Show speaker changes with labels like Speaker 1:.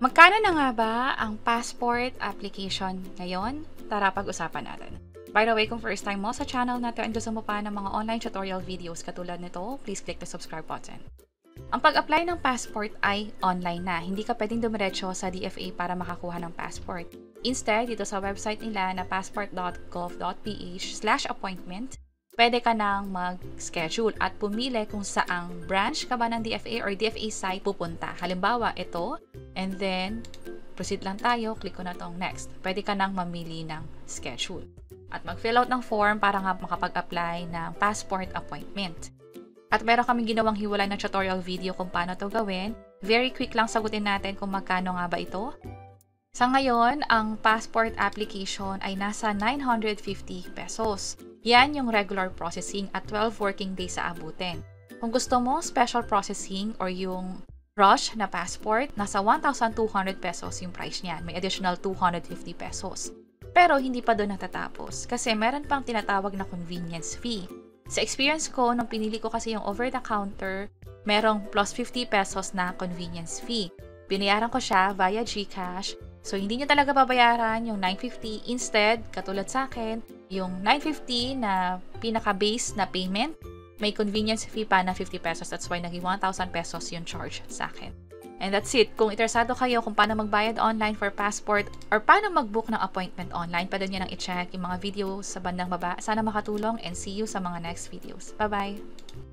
Speaker 1: Magkano na nga ba ang passport application ngayon? Tara pag-usapan natin. By the way, kung first time mo sa channel natin and gusto mo pa ng mga online tutorial videos katulad nito, please click the subscribe button. Ang pag-apply ng passport ay online na. Hindi ka pwedeng dumiretso sa DFA para makakuha ng passport. Instead, dito sa website nila na passport.gov.ph/appointment, pwede ka nang mag-schedule at pumili kung saang branch ka ba ng DFA or DFA site pupunta. Halimbawa, ito, and then proceed lang tayo, click ko na tong next. Pwede ka nang mamili ng schedule. At mag-fill out ng form para nga makapag-apply ng passport appointment. At meron kaming ginawang hiwalay na tutorial video kung paano to gawin. Very quick lang sagutin natin kung magkano nga ba ito. Sa ngayon, ang passport application ay nasa 950 pesos. Yan yung regular processing at 12 working days sa abutin. Kung gusto mo special processing or yung rush na passport, nasa 1,200 pesos yung price niyan. May additional 250 pesos. Pero hindi pa doon natatapos kasi meron pang tinatawag na convenience fee. Sa experience ko, nung pinili ko kasi yung over-the-counter, merong plus 50 pesos na convenience fee. Binayaran ko siya via GCash. So, hindi nyo talaga babayaran yung 950. Instead, katulad sa akin, yung 950 na pinaka-base na payment, may convenience fee pa na 50 pesos. That's why naging 1,000 pesos yung charge sa akin. And that's it. Kung interesado kayo kung paano magbayad online for passport or paano mag-book ng appointment online, pwede nyo nang i-check yung mga videos sa bandang baba. Sana makatulong and see you sa mga next videos. Bye-bye!